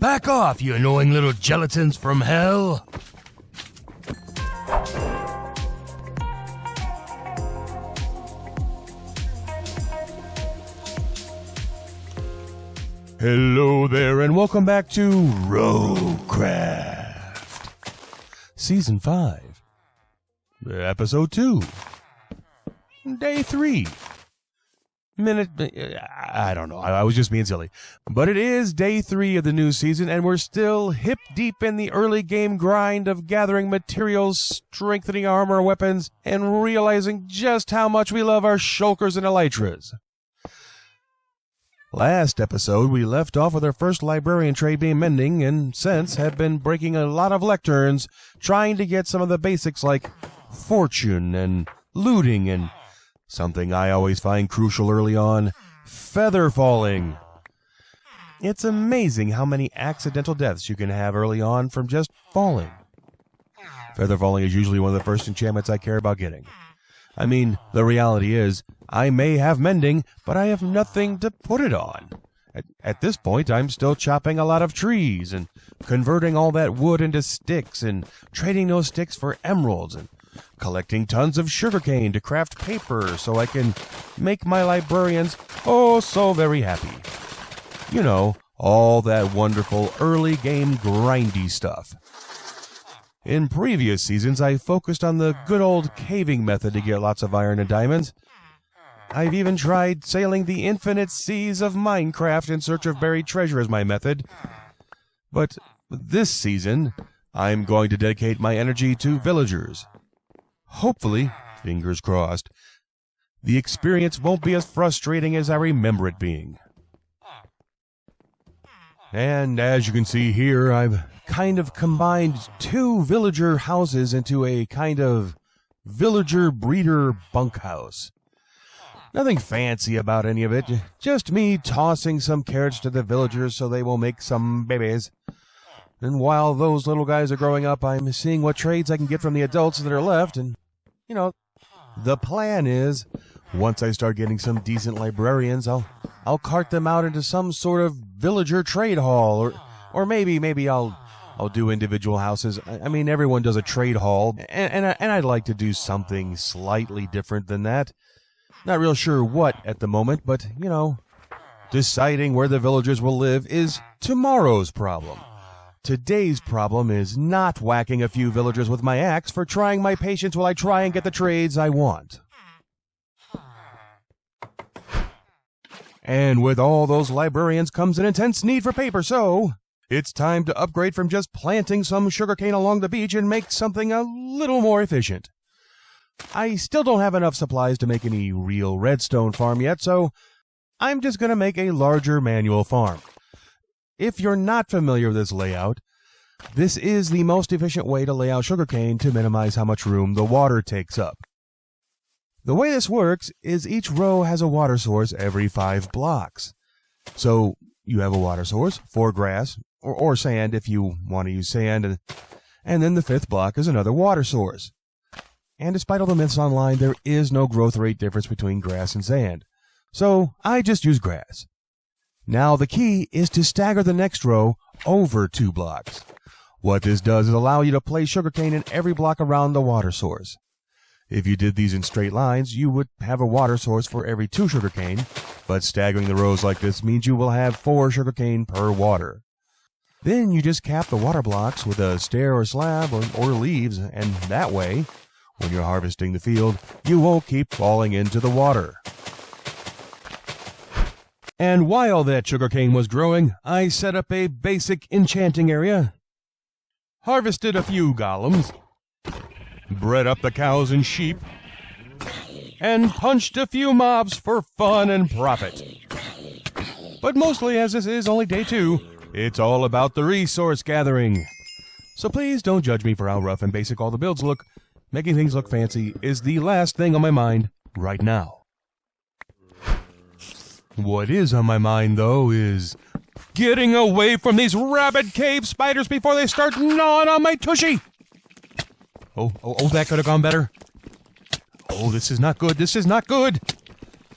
Back off, you annoying little gelatins from hell! Hello there, and welcome back to Rowcraft. Season 5. Episode 2. Day 3. I don't know. I was just being silly. But it is day 3 of the new season, and we're still hip deep in the early game grind of gathering materials, strengthening armor, weapons, and realizing just how much we love our shulkers and elytras. Last episode, we left off with our first librarian trade being mending, and since have been breaking a lot of lecterns, trying to get some of the basics like fortune and looting and something I always find crucial early on, feather falling. It's amazing how many accidental deaths you can have early on from just falling. Feather falling is usually one of the first enchantments I care about getting. I mean, the reality is, I may have mending, but I have nothing to put it on. At this point, I'm still chopping a lot of trees and converting all that wood into sticks and trading those sticks for emeralds and collecting tons of sugarcane to craft paper so I can make my librarians oh so very happy. You know, all that wonderful early game grindy stuff. In previous seasons, I focused on the good old caving method to get lots of iron and diamonds. I've even tried sailing the infinite seas of Minecraft in search of buried treasure as my method. But this season, I'm going to dedicate my energy to villagers. Hopefully, fingers crossed, the experience won't be as frustrating as I remember it being. And as you can see here, I've kind of combined 2 villager houses into a kind of villager breeder bunkhouse. Nothing fancy about any of it, just me tossing some carrots to the villagers so they will make some babies. And while those little guys are growing up, I'm seeing what trades I can get from the adults that are left, and, you know, the plan is, once I start getting some decent librarians, I'll cart them out into some sort of villager trade hall, or maybe I'll do individual houses. I mean, everyone does a trade hall, and I'd like to do something slightly different than that. Not real sure what at the moment, but, you know, deciding where the villagers will live is tomorrow's problem. Today's problem is not whacking a few villagers with my axe for trying my patience while I try and get the trades I want. And with all those librarians comes an intense need for paper, so it's time to upgrade from just planting some sugarcane along the beach and make something a little more efficient. I still don't have enough supplies to make any real redstone farm yet, so I'm just going to make a larger manual farm. If you're not familiar with this layout, this is the most efficient way to lay out sugarcane to minimize how much room the water takes up. The way this works is each row has a water source every 5 blocks. So you have a water source for grass, or sand if you want to use sand, and then the 5th block is another water source. And despite all the myths online, there is no growth rate difference between grass and sand. So I just use grass. Now the key is to stagger the next row over 2 blocks. What this does is allow you to place sugarcane in every block around the water source. If you did these in straight lines, you would have a water source for every 2 sugarcane, but staggering the rows like this means you will have 4 sugarcane per water. Then you just cap the water blocks with a stair or slab or leaves, and that way, when you're harvesting the field, you won't keep falling into the water. And while that sugarcane was growing, I set up a basic enchanting area, harvested a few golems, bred up the cows and sheep, and punched a few mobs for fun and profit. But mostly, as this is only day 2, it's all about the resource gathering. So please don't judge me for how rough and basic all the builds look. Making things look fancy is the last thing on my mind right now. What is on my mind, though, is getting away from these rabid cave spiders before they start gnawing on my tushy. Oh, that could have gone better. Oh, this is not good. This is not good.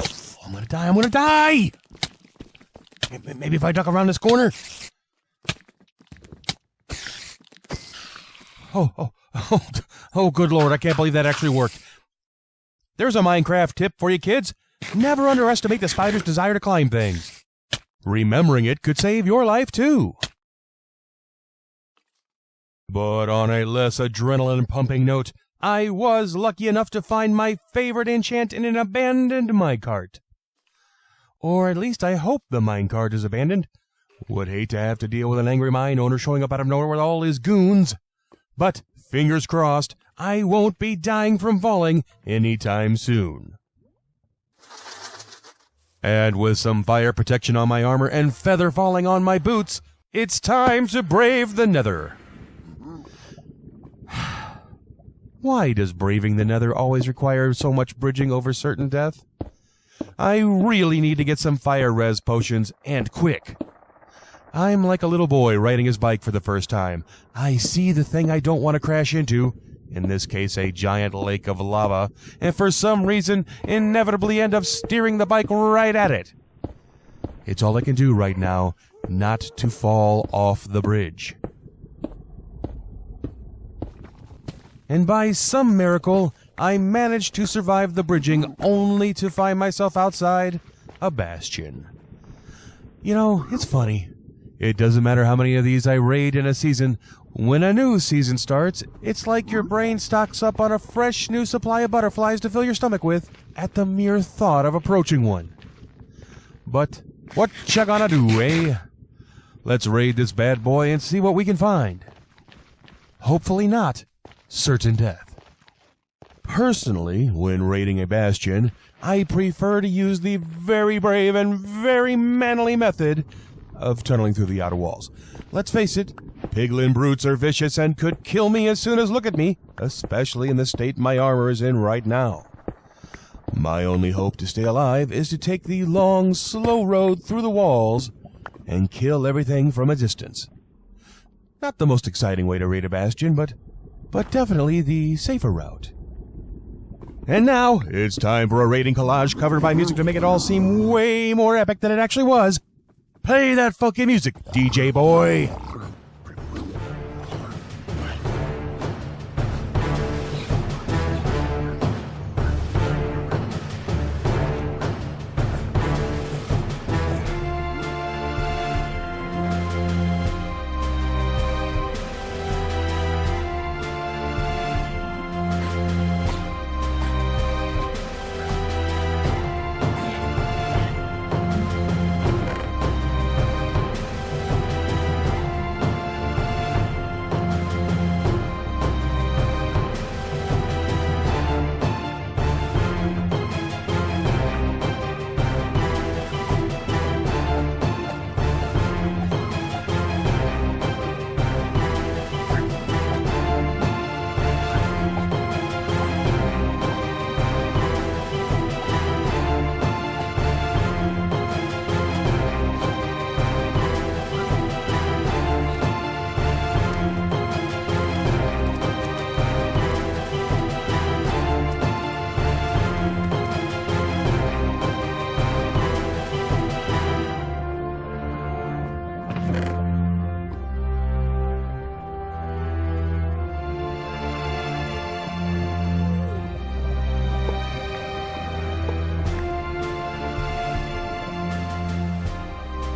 Oh, I'm gonna die. Maybe if I duck around this corner. Oh, good Lord, I can't believe that actually worked. There's a Minecraft tip for you kids. Never underestimate the spider's desire to climb things. Remembering it could save your life, too. But on a less adrenaline-pumping note, I was lucky enough to find my favorite enchant in an abandoned minecart. Or at least I hope the minecart is abandoned. Would hate to have to deal with an angry mine owner showing up out of nowhere with all his goons. But, fingers crossed, I won't be dying from falling anytime soon. And with some fire protection on my armor and feather falling on my boots, it's time to brave the nether. Why does braving the nether always require so much bridging over certain death? I really need to get some fire res potions, and quick. I'm like a little boy riding his bike for the first time. I see the thing I don't want to crash into, in this case a giant lake of lava, and for some reason inevitably end up steering the bike right at it. It's all I can do right now, not to fall off the bridge. And by some miracle, I managed to survive the bridging only to find myself outside a bastion. You know, it's funny. It doesn't matter how many of these I raid in a season. When a new season starts, it's like your brain stocks up on a fresh new supply of butterflies to fill your stomach with at the mere thought of approaching one. But what you gonna do, eh? Let's raid this bad boy and see what we can find. Hopefully not certain death. Personally, when raiding a bastion, I prefer to use the very brave and very manly method of tunneling through the outer walls. Let's face it, piglin brutes are vicious and could kill me as soon as look at me, especially in the state my armor is in right now. My only hope to stay alive is to take the long, slow road through the walls and kill everything from a distance. Not the most exciting way to raid a bastion, but definitely the safer route. And now, it's time for a raiding collage covered by music to make it all seem way more epic than it actually was. Play that funky music, DJ boy!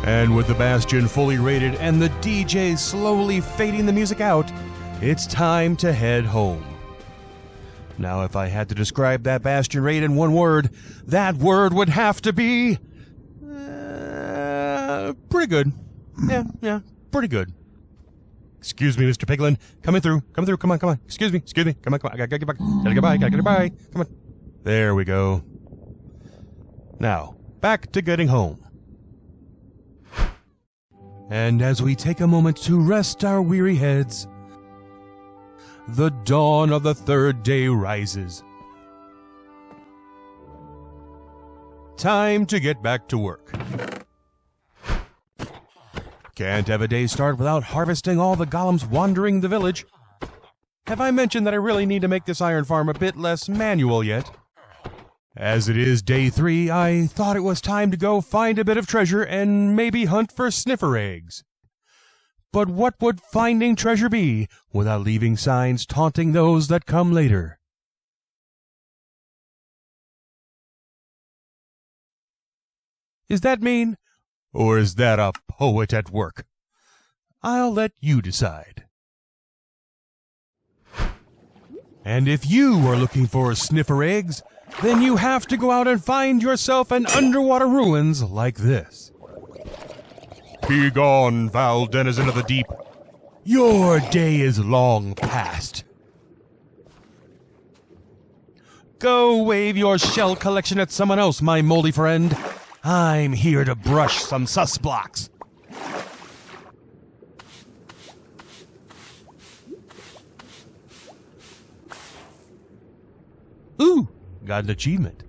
And with the Bastion fully raided and the DJ slowly fading the music out, it's time to head home. Now, if I had to describe that Bastion raid in one word, that word would have to be... pretty good. Yeah, pretty good. Excuse me, Mr. Piglin. Coming through, come on. Excuse me, come on, I gotta get back. Gotta get by. Come on. There we go. Now, back to getting home. And as we take a moment to rest our weary heads, the dawn of the third day rises. Time to get back to work. Can't have a day start without harvesting all the golems wandering the village. Have I mentioned that I really need to make this iron farm a bit less manual yet? As it is day 3, I thought it was time to go find a bit of treasure and maybe hunt for sniffer eggs. But what would finding treasure be without leaving signs taunting those that come later? Is that mean? Or is that a poet at work? I'll let you decide. And if you are looking for sniffer eggs, then you have to go out and find yourself an underwater ruins like this. Be gone, foul denizen of the deep. Your day is long past. Go wave your shell collection at someone else, my moldy friend. I'm here to brush some sus blocks. Ooh, got an achievement.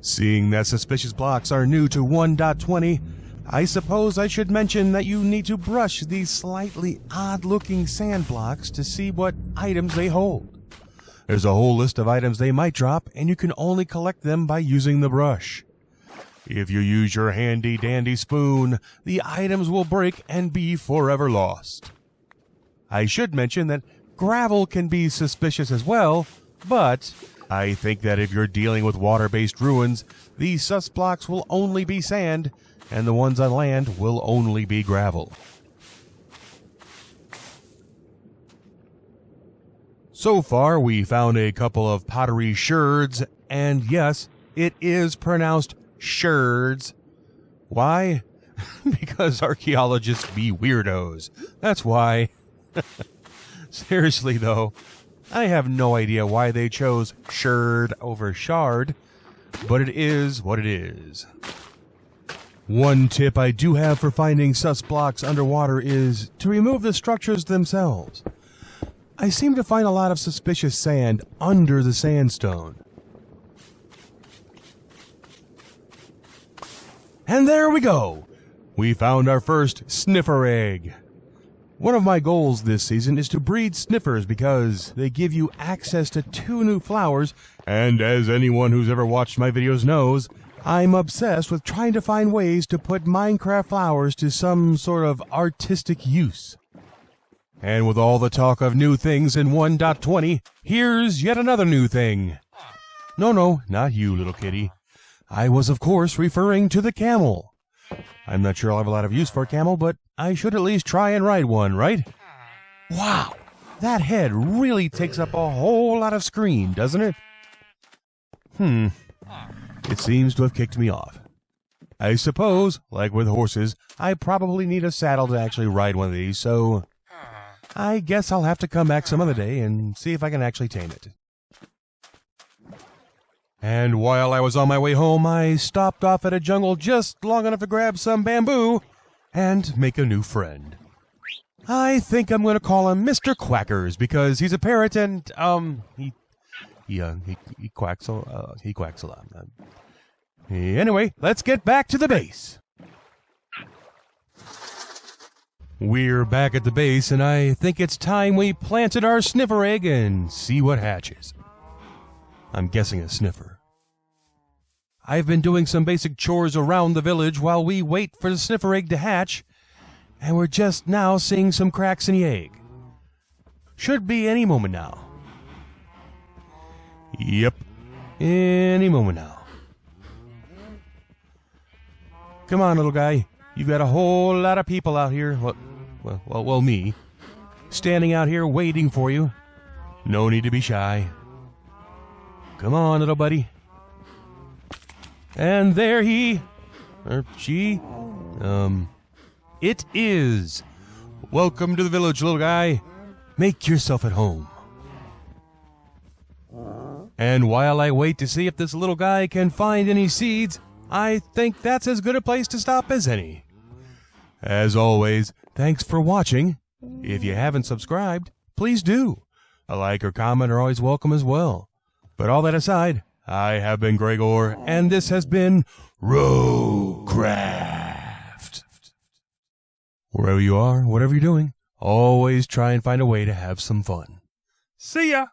Seeing that suspicious blocks are new to 1.20, I suppose I should mention that you need to brush these slightly odd-looking sand blocks to see what items they hold. There's a whole list of items they might drop, and you can only collect them by using the brush. If you use your handy-dandy spoon, the items will break and be forever lost. I should mention that gravel can be suspicious as well, but I think that if you're dealing with water-based ruins, these sus blocks will only be sand, and the ones on land will only be gravel. So far, we found a couple of pottery sherds, and yes, it is pronounced sherds. Why? Because archaeologists be weirdos. That's why. Seriously, though, I have no idea why they chose sherd over shard, but it is what it is. One tip I do have for finding sus blocks underwater is to remove the structures themselves. I seem to find a lot of suspicious sand under the sandstone. And there we go! We found our first sniffer egg. One of my goals this season is to breed sniffers because they give you access to 2 new flowers, and as anyone who's ever watched my videos knows, I'm obsessed with trying to find ways to put Minecraft flowers to some sort of artistic use. And with all the talk of new things in 1.20, here's yet another new thing. No, not you, little kitty. I was, of course, referring to the camel. I'm not sure I'll have a lot of use for a camel, but I should at least try and ride one, right? Wow, that head really takes up a whole lot of screen, doesn't it? It seems to have kicked me off. I suppose, like with horses, I probably need a saddle to actually ride one of these, so I guess I'll have to come back some other day and see if I can actually tame it. And while I was on my way home, I stopped off at a jungle just long enough to grab some bamboo and make a new friend. I think I'm going to call him Mr. Quackers because he's a parrot and, he quacks a lot. Anyway, let's get back to the base. We're back at the base, and I think it's time we planted our sniffer egg and see what hatches. I'm guessing a sniffer. I've been doing some basic chores around the village while we wait for the sniffer egg to hatch, and we're just now seeing some cracks in the egg. Should be any moment now. Yep, any moment now. Come on, little guy. You've got a whole lot of people out here, well, me, standing out here waiting for you. No need to be shy. Come on, little buddy. And there he, or she, it is. Welcome to the village, little guy. Make yourself at home. And while I wait to see if this little guy can find any seeds, I think that's as good a place to stop as any. As always, thanks for watching. If you haven't subscribed, please do. A like or comment are always welcome as well. But all that aside, I have been Gragore, and this has been Rowcraft. Wherever you are, whatever you're doing, always try and find a way to have some fun. See ya!